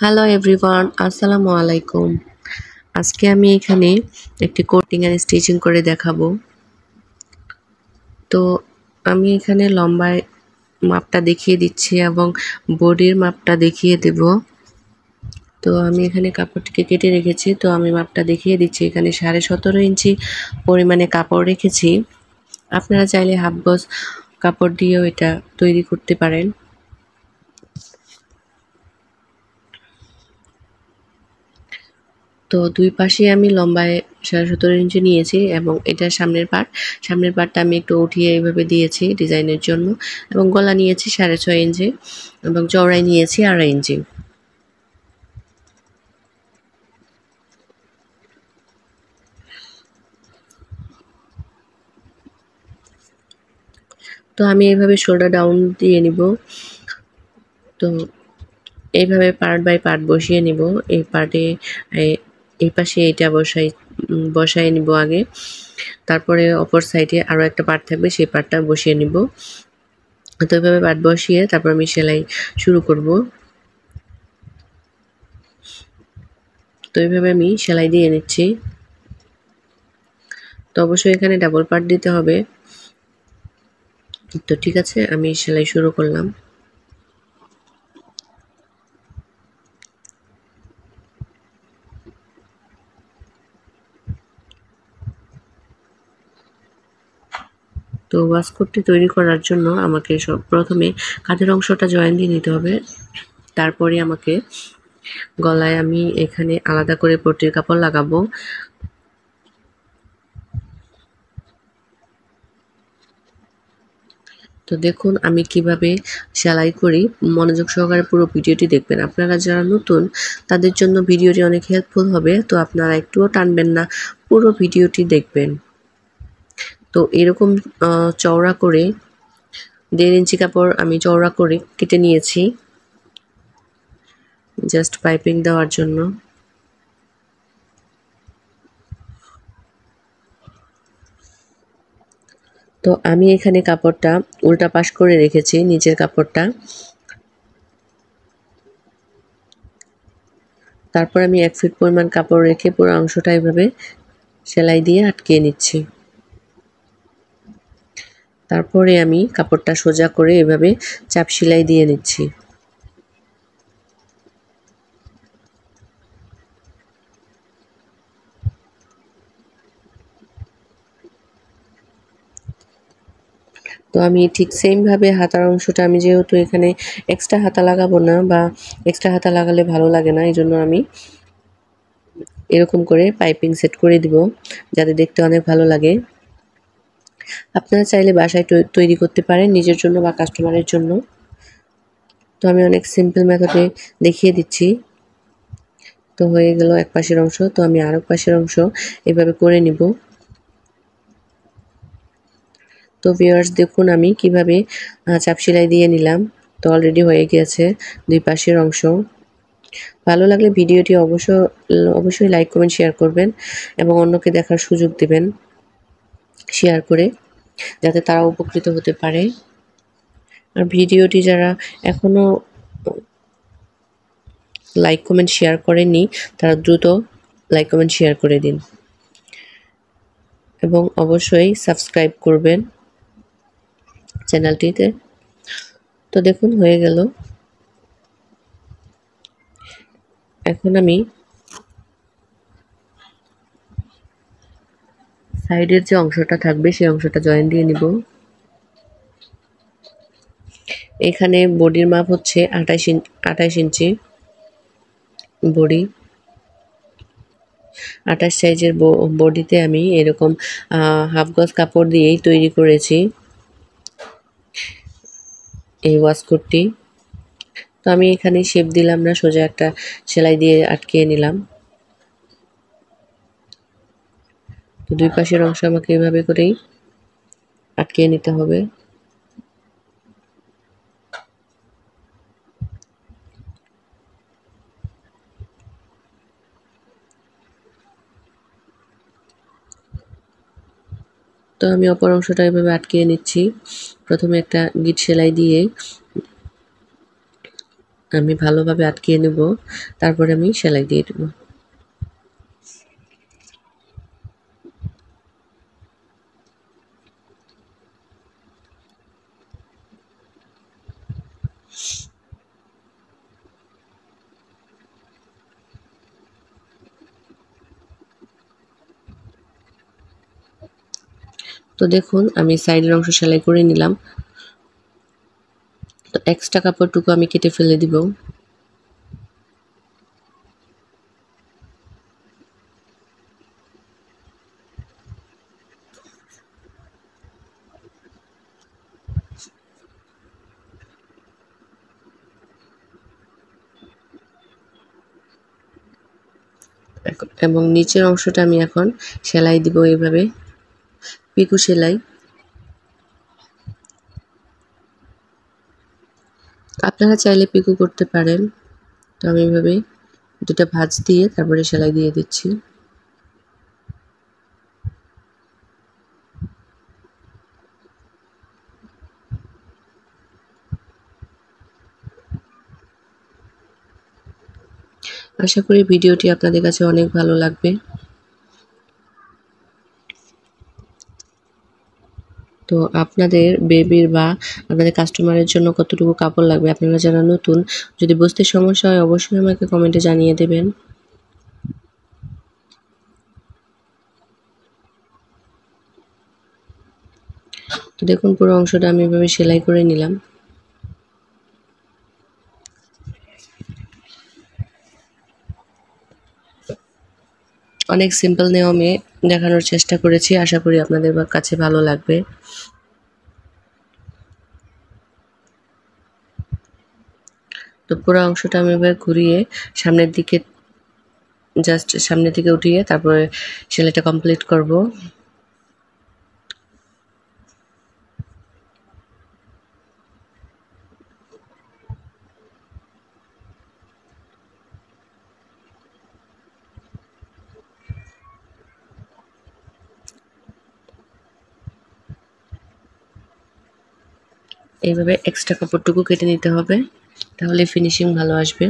Hello everyone, আসসালামু আলাইকুম। আজকে আমি এখানে একটি কোটিং এন্ড স্টিচিং করে দেখাবো। তো আমি এখানে লম্বায় মাপটা দেখিয়ে দিচ্ছি এবং বডির মাপটা দেখিয়ে দেব। তো আমি এখানে কাপড়টিকে কেটে রেখেছি, তো আমি মাপটা দেখিয়ে দিচ্ছি। এখানে 17.5 ইঞ্চি পরিমাণে কাপড় রেখেছি। আপনারা চাইলে হাফ গজ কাপড় দিয়েও এটা তৈরি করতে পারেন। তো দুই পাশে আমি লম্বায় 17.5 ইঞ্চি নিয়েছি এবং এটা সামনের পার্টটা আমি একটু উঠিয়ে এইভাবে দিয়েছি ডিজাইনের জন্য, এবং গলা নিয়েছি 6.5 ইঞ্চি এবং চওড়াই নিয়েছি 2.5 ইঞ্চি। তো আমি এইভাবে শোল্ডার ডাউন দিয়ে নিব। তো এইভাবে পার্ট বাই পার্ট বসিয়ে নিব। এই পার্টে এই পাশে এটা বসাই নিব আগে, তারপরে অপর সাইডে আরও একটা পার্ট থাকবে, সেই পার্টটা বসিয়ে নিব। তো এইভাবে পার্ট বসিয়ে তারপর আমি সেলাই শুরু করব। তো এইভাবে আমি সেলাই দিয়ে নিচ্ছি। তো অবশ্যই এখানে ডাবল পার্ট দিতে হবে। তো ঠিক আছে, আমি সেলাই শুরু করলাম। তো ওয়াসকোটটি তৈরি করার জন্য আমাকে প্রথমে কাঁধের অংশটা জয়েন দিয়ে নিতে হবে। তারপরে আমাকে গলায় আমি এখানে আলাদা করে পট্টির কাপড় লাগাবো। তো দেখুন আমি কিভাবে সেলাই করি, মনোযোগ সহকারে পুরো ভিডিওটি দেখবেন। আপনারা যারা নতুন তাদের জন্য ভিডিওটি অনেক হেল্পফুল হবে, তো আপনারা একটুও টানবেন না, পুরো ভিডিওটি দেখবেন। তো এরকম চওড়া করে 1.5 ইঞ্চি কাপড় আমি চওড়া করে কেটে নিয়েছি জাস্ট পাইপিং দেওয়ার জন্য। তো আমি এখানে কাপড়টা উল্টা পাশ করে রেখেছি, নিচের কাপড়টা। তারপর আমি 1 ফিট পরিমাণ কাপড় রেখে পুরো অংশটা এভাবে সেলাই দিয়ে আটকিয়ে নিচ্ছি। তারপরে আমি কাপড়টা সোজা করে এভাবে চাপ সেলাই দিয়ে নিচ্ছি। তো আমি ঠিক সেম ভাবে হাতার অংশটা, আমি যেহেতু এখানে এক্সট্রা হাতা লাগাবো না বা এক্সট্রা হাতা লাগালে ভালো লাগে না, এইজন্য আমি এরকম করে পাইপিং সেট করে দিব যাতে দেখতে অনেক ভালো লাগে। আপনারা চাইলে বাসায় তৈরি করতে পারেন নিজের জন্য বা কাস্টমারের জন্য। তো আমি অনেক সিম্পল মেথডে দেখিয়ে দিচ্ছি। তো হয়ে গেল এক পাশের অংশ, তো আমি আরেক পাশের অংশ এভাবে করে নিব। তো ভিউয়ার্স দেখুন আমি কিভাবে চাপ সেলাই দিয়ে নিলাম। তো অলরেডি হয়ে গিয়েছে দুই পাশের অংশ। ভালো লাগলে ভিডিওটি অবশ্যই লাইক কমেন্ট শেয়ার করবেন এবং অন্যকে দেখার সুযোগ দিবেন শেয়ার করে, যাতে তারা উপকৃত হতে পারে। আর ভিডিওটি যারা এখনো লাইক কমেন্ট শেয়ার করেননি তারা দ্রুত লাইক কমেন্ট শেয়ার করে দিন এবং অবশ্যই সাবস্ক্রাইব করবেন চ্যানেলটিতে। তো দেখুন হয়ে গেল। এখন আমি সাইডের যে অংশটা থাকবে সেই অংশটা জয়েন দিয়ে নিব। এখানে বডির মাপ হচ্ছে 28 ইঞ্চি বডি। 28 সাইজের বডিতে আমি এরকম হাফ গজ কাপড় দিয়েই তৈরি করেছি এই ওয়াসকোটটি। তো আমি এখানে শেপ দিলাম না, সোজা একটা সেলাই দিয়ে আটকিয়ে নিলাম। তো দুই পাশের অংশ আমাকে এভাবে করেই আটকিয়ে নিতে হবে। তো আমি অপর অংশটা এভাবে আটকিয়ে নিচ্ছি। প্রথমে একটা গিট সেলাই দিয়ে আমি ভালোভাবে আটকিয়ে নেব, তারপরে আমি সেলাই দিয়ে দেব। তো দেখুন আমি সাইডের অংশ সেলাই করে নিলাম। তো এক্সট্রা কাপড়টুকু আমি কেটে ফেলে দিব। এবং নিচের অংশটা আমি এখন সেলাই দিব এভাবে, পিকো সেলাই। আপনারা চাইলে পিকো করতে পারেন। তো আমি এভাবে দুটো ভাঁজ দিয়ে তারপরে সেলাই দিয়ে দিচ্ছি। আশা করি ভিডিওটি আপনাদের কাছে অনেক ভালো লাগবে। তো আপনাদের বেবির বা আপনাদের কাস্টমারের জন্য কতটুকু কাপড় লাগবে, আপনারা যারা নতুন যদি বুঝতে সমস্যা হয় অবশ্যই আমাকে কমেন্টে জানিয়ে দেবেন। তো দেখুন পুরো অংশটা আমি এভাবে সেলাই করে নিলাম। অনেক সিম্পল নিয়মে দেখানোর চেষ্টা করেছি, আশা করি আপনাদের কাছে ভালো লাগবে। তো পুরো অংশটা আমি এবার ঘুরিয়ে সামনের দিকে জাস্ট সামনের দিকে উঠিয়ে তারপরে সেলাইটা কমপ্লিট করব। এইভাবে এক্সট্রা কাপড়টুকু কেটে নিতে হবে, তাহলে ফিনিশিং ভালো আসবে।